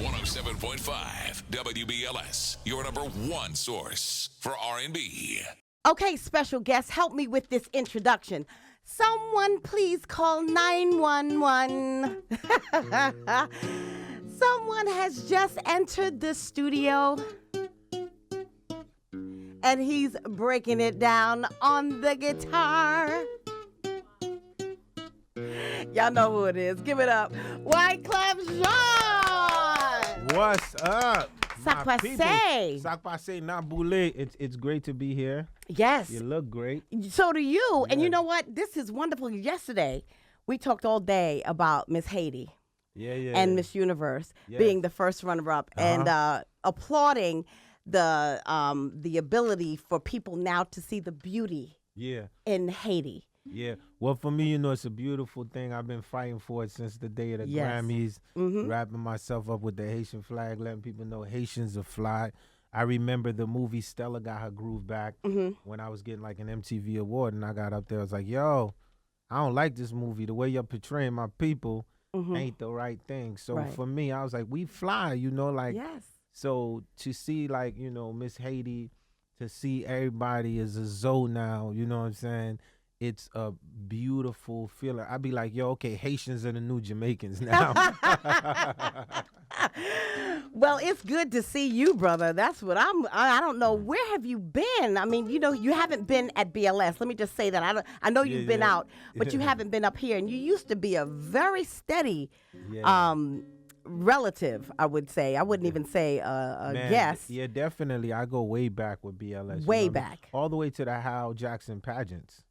107.5 WBLS, your number one source for R&B. Okay, special guest, help me with this introduction. Someone please call 911. Someone has just entered the studio and he's breaking it down on the guitar. Y'all know who it is. Give it up. Wyclef Jean. What's up? Ça passe. Ça passe, not boule. It's great to be here. Yes. You look great. So do you. Yeah. And you know what? This is wonderful. Yesterday, we talked all day about Miss Haiti. Yeah. And Miss Universe Yes. being the first runner-up and applauding the ability for people now to see the beauty Yeah. in Haiti. Yeah. Well, for me, it's a beautiful thing. I've been fighting for it since the day of the Yes. Grammys, wrapping myself up with the Haitian flag, letting people know Haitians are fly. I remember the movie Stella got her groove back when I was getting like an MTV award, and I got up there. I was like, yo, I don't like this movie. The way you're portraying my people ain't the right thing. So Right. for me, I was like, we fly, like. Yes. So to see like, Miss Haiti, to see everybody is a Zoe now, you know what I'm saying? It's a beautiful feeling. I'd be like, yo, okay, Haitians are the new Jamaicans now. Well, it's good to see you, brother. That's what I don't know. Where have you been? I mean, you haven't been at BLS. Let me just say that. I know you've been out, but you haven't been up here. And you used to be a very steady relative, I would say. I wouldn't even say a Man, guest. Yeah, definitely. I go way back with BLS. Way you know what I mean? back. All the way to the Hal Jackson pageants,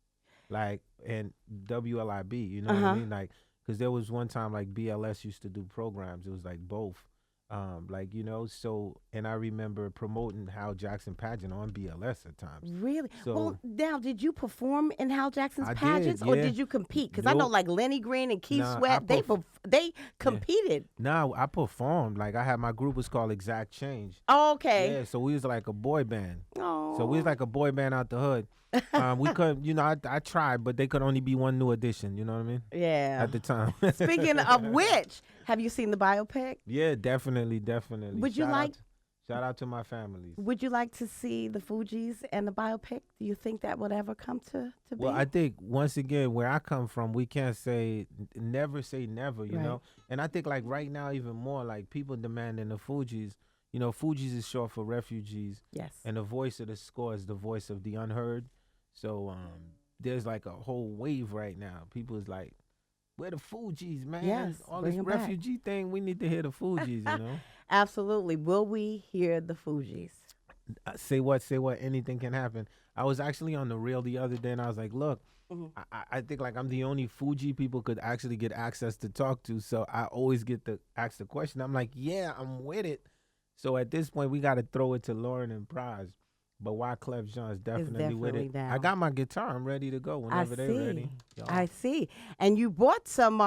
like, and WLIB, you know what I mean? Like, because there was one time, like, BLS used to do programs. It was, like, both. So, and I remember promoting Hal Jackson pageant on BLS at times. Really? So- Well, now, did you perform in Hal Jackson's I did, pageants, or yeah. did you compete? Because I know, Nope. like Lenny Green and Keith Nah, Sweat, I they competed. No, I performed. Like, I had my group was called Exact Change. Oh, okay. Yeah, so we was like a boy band. Oh. So we was like a boy band out the hood. We couldn't, I tried, but they could only be one new edition, you know what I mean? Yeah. At the time. Speaking of which, have you seen the biopic? Yeah, definitely. Would you like- Shout out to my families. Would you like to see the Fugees and the biopic? Do you think that would ever come to be? Well, I think, once again, where I come from, we can't never say never, you Right. know? And I think, like, right now, even more, like, people demanding the Fugees. Fugees is short for refugees. Yes. And the voice of the score is the voice of the unheard. So there's, like, a whole wave right now. People is like, where the Fugees, man? Yes, All bring this 'em back. refugee thing, we need to hear the Fugees, Absolutely. Will we hear the Fugees? Say what, anything can happen. I was actually on the rail the other day, and I was like, look, I think, like, I'm the only Fuji people could actually get access to talk to, so I always get to ask the question. I'm like, yeah, I'm with it. So at this point, we got to throw it to Lauren and Prize. But Wyclef Jean is definitely with definitely it. down. I got my guitar. I'm ready to go whenever they're ready. Y'all. I see. And you brought some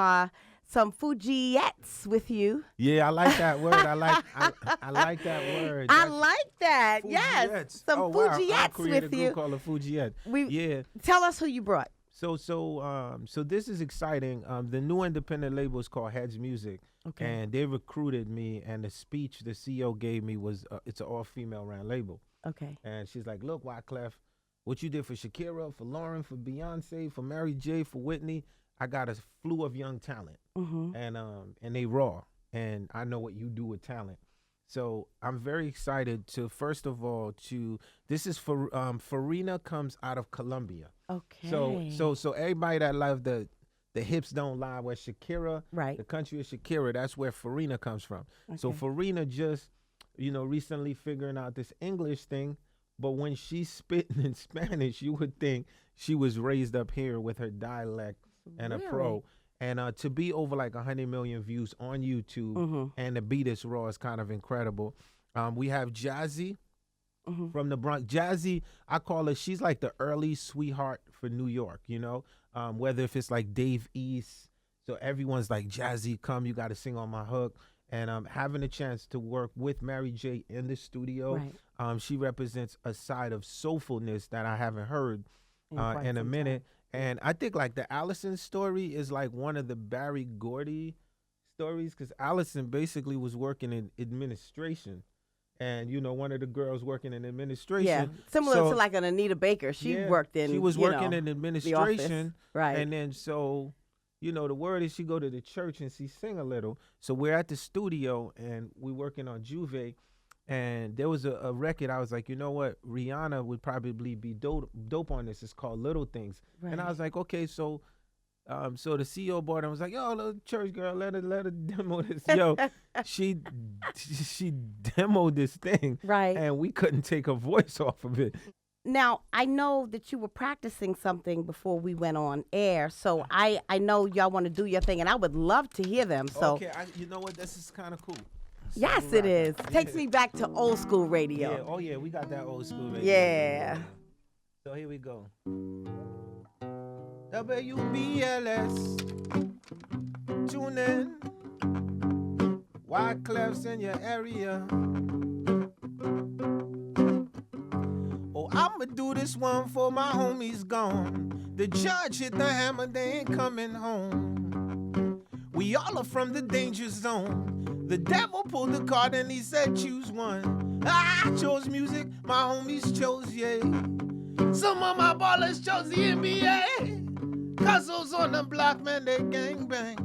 Fugeettes with you. Yeah, I like that word. I like that word. I like that. Yes. Fugeettes. Some Oh, wow. I Fugeettes created with a you. group called a Fugeette. Yeah. Tell us who you brought. So this is exciting. The new independent label is called Heads Music. Okay. And they recruited me, and the speech the CEO gave me was, it's an all-female ran label. Okay. And she's like, look, Wyclef, what you did for Shakira, for Lauren, for Beyonce, for Mary J., for Whitney, I got a slew of young talent. And they raw. And I know what you do with talent. So I'm very excited to, first of all, this is for Farina comes out of Colombia. Okay. So everybody that love the hips don't lie, where Shakira, Right. the country of Shakira, that's where Farina comes from. So Okay. Farina just, recently figuring out this English thing, but when she's spitting in Spanish, you would think she was raised up here with her dialect and a pro. And to be over like 100 million views on YouTube and to be this raw is kind of incredible. We have Jazzy from the Bronx. Jazzy, I call her, she's like the early sweetheart for New York, whether if it's like Dave East. So everyone's like, Jazzy, come, you got to sing on my hook. And having a chance to work with Mary J. in the studio, she represents a side of soulfulness that I haven't heard in a minute. And I think like the Allison story is like one of the Barry Gordy stories because Allison basically was working in administration. And, you know, one of the girls working in administration. Yeah, similar to like an Anita Baker. She worked in, she was working in administration. Right. And then so, you know, the word is she go to the church and she sing a little. So we're at the studio and we working on Juve. And there was a record. I was like, you know what? Rihanna would probably be dope on this. It's called Little Things. Right. And I was like, okay, so so the CEO board, I was like, yo, the church girl, let her demo this. Yo, she demoed this thing. Right. And we couldn't take her voice off of it. Now, I know that you were practicing something before we went on air, so I know y'all want to do your thing, and I would love to hear them. So, okay, you know what? This is kind of cool. Yes, it is. Takes me back to old school radio. Yeah, oh yeah, we got that old school radio. Yeah. So here we go. WBLS, tune in. Wyclef's in your area. Oh, I'ma do this one for my homies gone. The judge hit the hammer, they ain't coming home. We all are from the danger zone. The devil pulled the card and he said choose one. I chose music, my homies chose yay. Some of my ballers chose the NBA. Cuzzo's on the block, man, they gang bang.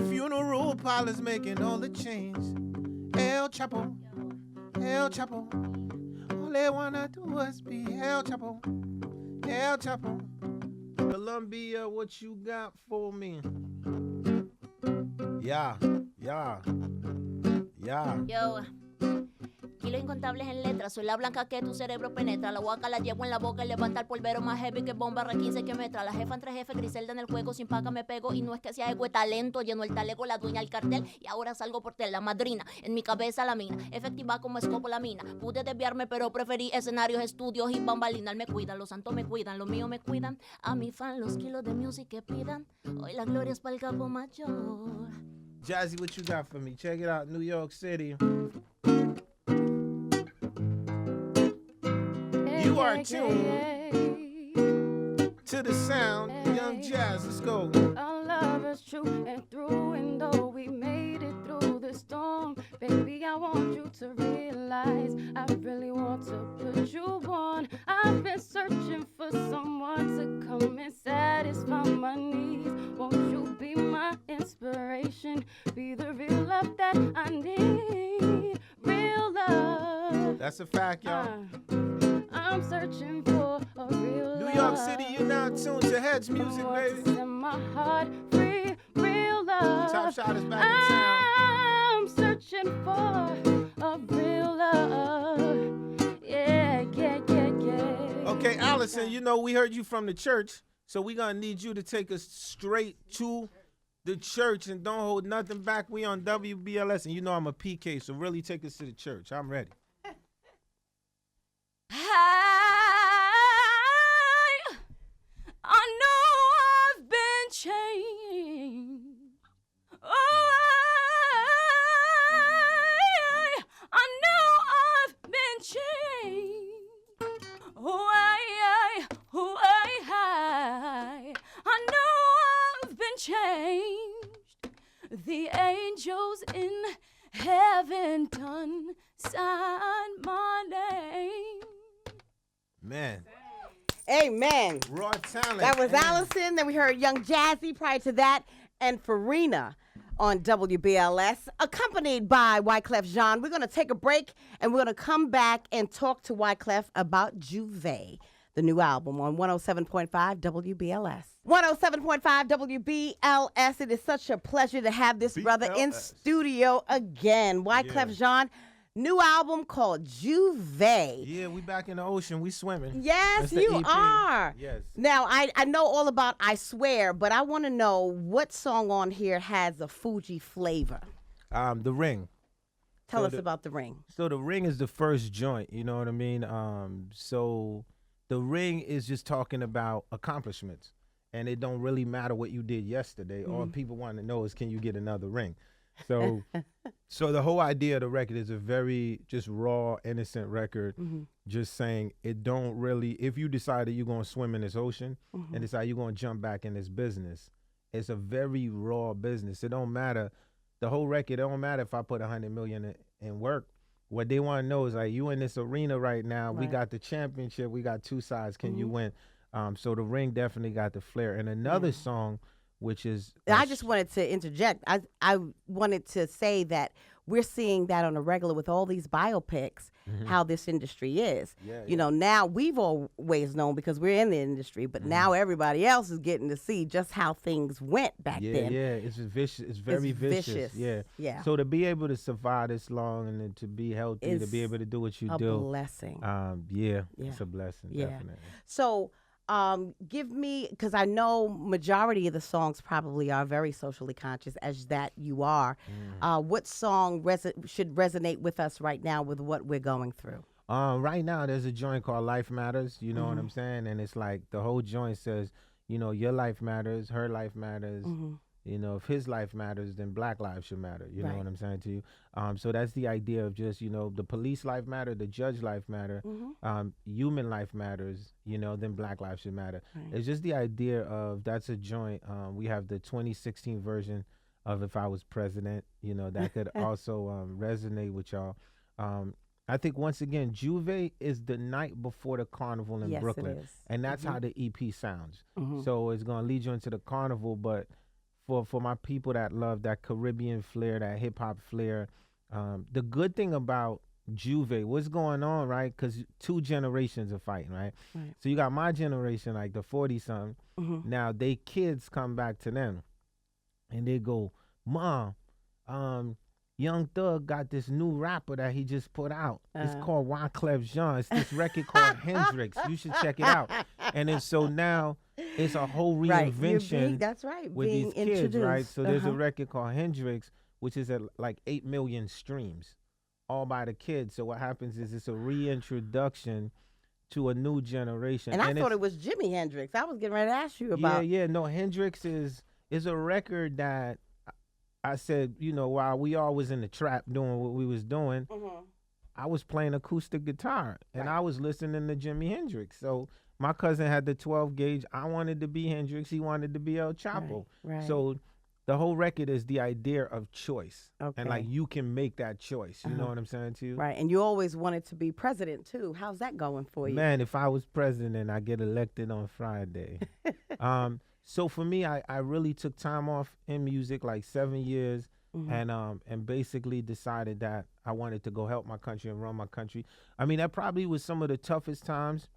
Funeral parlors making all the change. El Chapo, El Chapo. All they wanna do is be El Chapo, El Chapo. Columbia, what you got for me? Yeah. Yo, kilos incontables en letras, soy la blanca que tu cerebro penetra, la guaca la llevo en la boca y levanta el polvero más heavy que bomba R15 que metra, la jefa entre jefe, Griselda en el juego, sin paga me pego y no es que sea ego, es talento, lleno el talego, la dueña del cartel y ahora salgo por tela, madrina, en mi cabeza la mina, efectiva como escopo la mina, pude desviarme pero preferí escenarios, estudios y bambalinas, me cuidan, los santos me cuidan, los míos me cuidan, a mi fan los kilos de music que pidan, hoy la gloria es para el capo mayor. Jazzy, what you got for me? Check it out, New York City. You are tuned to the sound, Young Jazz. Let's go. Our love is true, and through and though we made it through the storm, baby, I want you to realize I really want to put you on. I've been searching for someone to come and satisfy my needs. Won't you be my inspiration? Be the real love that I need. Real love. That's a fact, y'all. I'm searching for a real New love. York City, you now tuned to Heads Music, baby. In my heart, free, real love. Top Shot is back in town. I'm searching for a real love. Yeah. Okay, Allison, you know we heard you from the church, so we're gonna need you to take us straight to the church and don't hold nothing back. We on WBLS, and you know I'm a PK, so really take us to the church. I'm ready. I know I've been changed. I know I've been changed. I know I've been changed. The angels in heaven done sign my name. Man. Amen. Raw talent. That was Allison. Then we heard Young Jazzy prior to that, and Farina on WBLS, accompanied by Wyclef Jean. We're going to take a break, and we're going to come back and talk to Wyclef about Juve, the new album on 107.5 WBLS. 107.5 WBLS. It is such a pleasure to have this brother in studio again. Wyclef Jean. New album called Juve. Yeah, we back in the ocean. We swimming. Yes, you are. Yes. Now, I know all about I Swear, but I want to know what song on here has a Fuji flavor. The Ring. Tell us about The Ring. So The Ring is the first joint, you know what I mean? So The Ring is just talking about accomplishments. And it don't really matter what you did yesterday. All people want to know is, can you get another ring? So so the whole idea of the record is a very just raw, innocent record, just saying it don't really, if you decide that you're going to swim in this ocean and decide you're going to jump back in this business, it's a very raw business. It don't matter the whole record, it don't matter if I put 100 million in work. What they want to know is like, you in this arena right now. We got the championship. We got two sides. Can you win? So the ring definitely got the flair. And another song, which is I just wanted to interject. I wanted to say that we're seeing that on a regular with all these biopics, how this industry is. You know, now we've always known because we're in the industry, but now everybody else is getting to see just how things went back then. Yeah, it's vicious. It's very vicious. Yeah. So to be able to survive this long and then to be healthy, to be able to do what you do, a blessing. It's a blessing, definitely. So give me, because I know majority of the songs probably are very socially conscious, as that you are. What song should resonate with us right now with what we're going through? Right now, there's a joint called Life Matters. You know what I'm saying? And it's like the whole joint says, you know, your life matters, her life matters. You know, if his life matters, then Black lives should matter. You know what I'm saying to you? So that's the idea of just, you know, the police life matter, the judge life matter, human life matters, you know, then Black lives should matter. It's just the idea of, that's a joint. We have the 2016 version of If I Was President, you know, that could also resonate with y'all. I think, once again, Juve is the night before the carnival in Brooklyn. It is. And that's how the EP sounds. So it's going to lead you into the carnival, but for my people that love that Caribbean flair, that hip hop flair, the good thing about Juve, what's going on, right? Because two generations are fighting, right? So you got my generation, like the 40-something. Now they kids come back to them, and they go, "Mom, Young Thug got this new rapper that he just put out. It's called Wyclef Jean. It's this record called Hendrix. You should check it out." And then so now it's a whole reinvention. That's right. With being these kids, introduced. right? So there's a record called Hendrix, which is at like 8 million streams, all by the kids. So what happens is it's a reintroduction to a new generation. And I thought it was Jimi Hendrix. I was getting ready to ask you about. No, Hendrix is a record that I said, you know, while we all was in the trap doing what we was doing, I was playing acoustic guitar, and I was listening to Jimi Hendrix. So my cousin had the 12 gauge. I wanted to be Hendrix. He wanted to be El Chapo. Right. So the whole record is the idea of choice. And like, you can make that choice. You know what I'm saying to you? Right. And you always wanted to be president too. How's that going for you? Man, if I was president, I get elected on Friday. So for me, I really took time off in music, like 7 years, and basically decided that I wanted to go help my country and run my country. I mean, that probably was some of the toughest times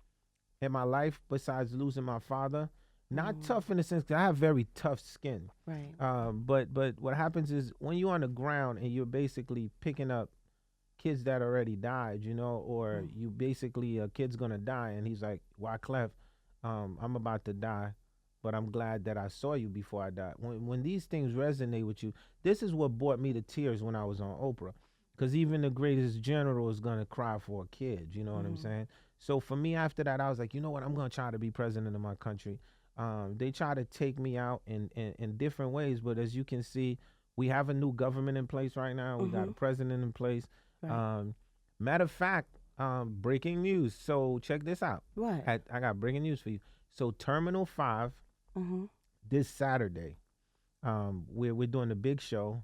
in my life, besides losing my father. Not tough in the sense that I have very tough skin. Right. But what happens is, when you're on the ground and you're basically picking up kids that already died, you know, or you basically, a kid's gonna die, and he's like, "Wyclef, I'm about to die, but I'm glad that I saw you before I died." When these things resonate with you, this is what brought me to tears when I was on Oprah. Because even the greatest general is going to cry for a kid, you know what I'm saying? So for me, after that, I was like, you know what, I'm going to try to be president of my country. They try to take me out in different ways, but as you can see, we have a new government in place right now. We got a president in place. Right. Matter of fact, breaking news. So check this out. What? I got breaking news for you. So Terminal 5, this Saturday, we're doing a big show,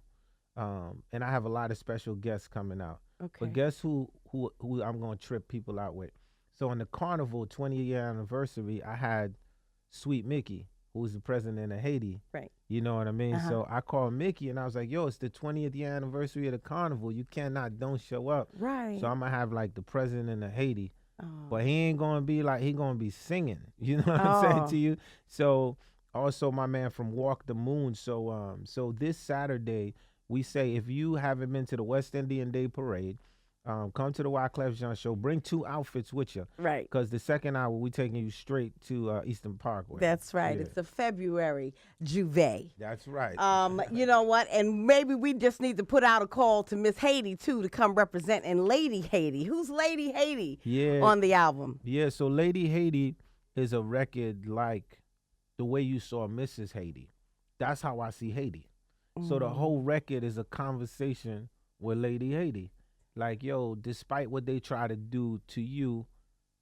and I have a lot of special guests coming out. Okay. But guess who I'm going to trip people out with? So on the Carnival 20-year anniversary, I had Sweet Mickey, who was the president of Haiti. Right. You know what I mean? So I called Mickey, and I was like, yo, it's the 20th year anniversary of the Carnival. You don't show up. Right. So I'm going to have like the president of Haiti. Oh. But he ain't going to be like, he going to be singing. You know what I'm saying to you? So also my man from Walk the Moon. So this Saturday, we say, if you haven't been to the West Indian Day Parade, come to the Wyclef Jean show. Bring 2 outfits with you. Right. Because the second hour, we're taking you straight to Eastern Parkway. That's right. Yeah. It's a February Juve. That's right. You know what? And maybe we just need to put out a call to Miss Haiti, too, to come represent. And Lady Haiti. Who's Lady Haiti on the album? Yeah, so Lady Haiti is a record like the way you saw Mrs. Haiti. That's how I see Haiti. So the whole record is a conversation with Lady Haiti. Like, yo, despite what they try to do to you,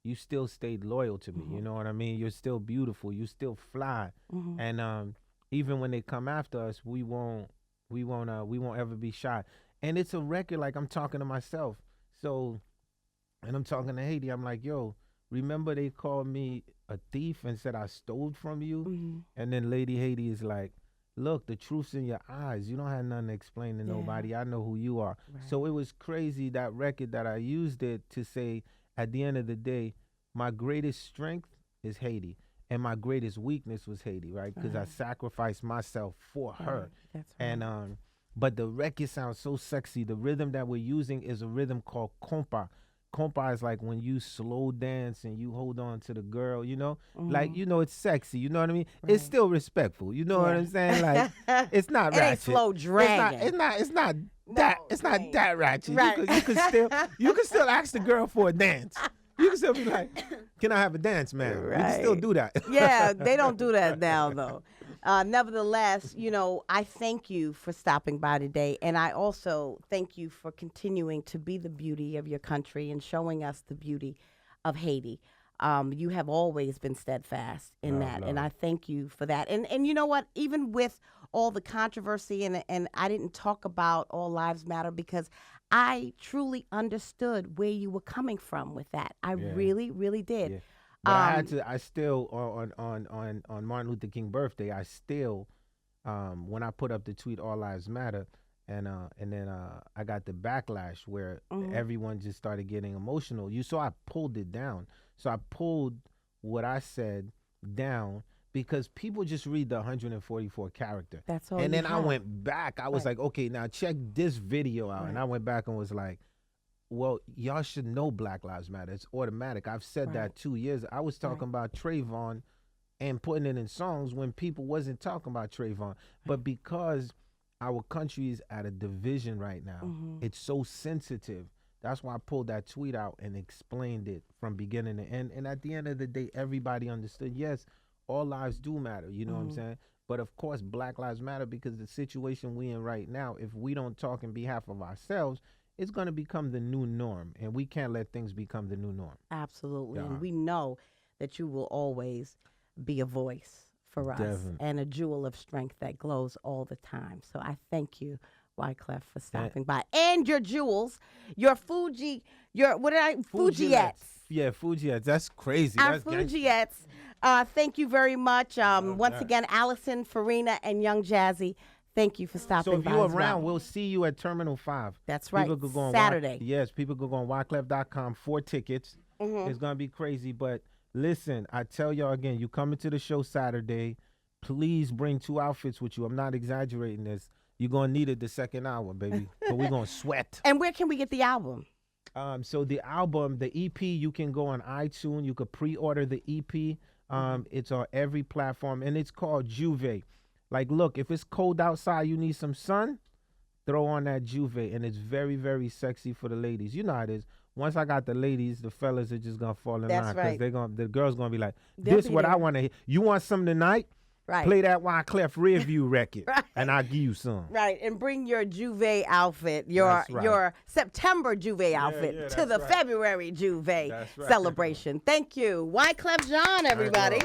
you still stayed loyal to me. You know what I mean? You're still beautiful. You still fly. And even when they come after us, we won't We won't ever be shy. And it's a record, like I'm talking to myself. So, and I'm talking to Haiti. I'm like, yo, remember they called me a thief and said I stole from you? Mm-hmm. And then Lady Haiti is like, look, the truth's in your eyes. You don't have nothing to explain to nobody. I know who you are. Right. So it was crazy, that record, that I used it to say, at the end of the day, my greatest strength is Haiti. And my greatest weakness was Haiti, right? Because I sacrificed myself for her. That's right. And but the record sounds so sexy. The rhythm that we're using is a rhythm called compa. Compa is like when you slow dance and you hold on to the girl, you know? Like, you know, it's sexy, you know what I mean? Right. It's still respectful, you know what I'm saying? Like, it's not it ratchet. ain't slow dragging. It's not that ratchet. Right. You can still ask the girl for a dance. You can still be like, can I have a dance, man? Right. We can still do that. Yeah, they don't do that now, though. Nevertheless, you know, I thank you for stopping by today. And I also thank you for continuing to be the beauty of your country and showing us the beauty of Haiti. You have always been steadfast in that. And I thank you for that. And you know what? Even with all the controversy, and I didn't talk about All Lives Matter because I truly understood where you were coming from with that. I really, really did. Yeah. But I still, on Martin Luther King birthday, I still, when I put up the tweet, All Lives Matter, and then I got the backlash where everyone just started getting emotional. You saw I pulled it down. So I pulled what I said down because people just read the 144 character. That's all. And then I have. went back. I was like, okay, now check this video out. And I went back and was like, well, y'all should know Black Lives Matter. It's automatic. I've said that 2 years. I was talking about Trayvon and putting it in songs when people wasn't talking about Trayvon. But because our country is at a division right now, it's so sensitive. That's why I pulled that tweet out and explained it from beginning to end. And at the end of the day, everybody understood, yes, all lives do matter. You know what I'm saying? But of course, Black Lives Matter because the situation we in right now, if we don't talk in behalf of ourselves, it's going to become the new norm, and we can't let things become the new norm. Absolutely. Yeah. And we know that you will always be a voice for us and a jewel of strength that glows all the time. So I thank you, Wyclef, for stopping by. And your jewels, your Fugees. Yeah, Fugees. That's crazy. Our That's Fugees. Thank you very much. Once again, Allison, Farina, and Young Jazzy. Thank you for stopping by. So if you're around, we'll see you at Terminal 5. That's right. People could go on Saturday. Yes, people could go on Wyclef.com for tickets. It's going to be crazy. But listen, I tell y'all again, you coming to the show Saturday, please bring 2 outfits with you. I'm not exaggerating this. You're going to need it the second hour, baby. But we're going to sweat. And where can we get the album? So the album, the EP, you can go on iTunes. You could pre-order the EP. It's on every platform, and it's called Juve. Like, look, if it's cold outside, you need some sun, throw on that Juve, and it's very, very sexy for the ladies. You know how it is. Once I got the ladies, the fellas are just gonna fall in line right. because the girls gonna be like, "This is what I want to hear. You want some tonight? Right. Play that Wyclef Rearview record, and I'll give you some." Right, and bring your Juve outfit, your September Juve outfit to the February Juve celebration. Thank you, Wyclef Jean, everybody.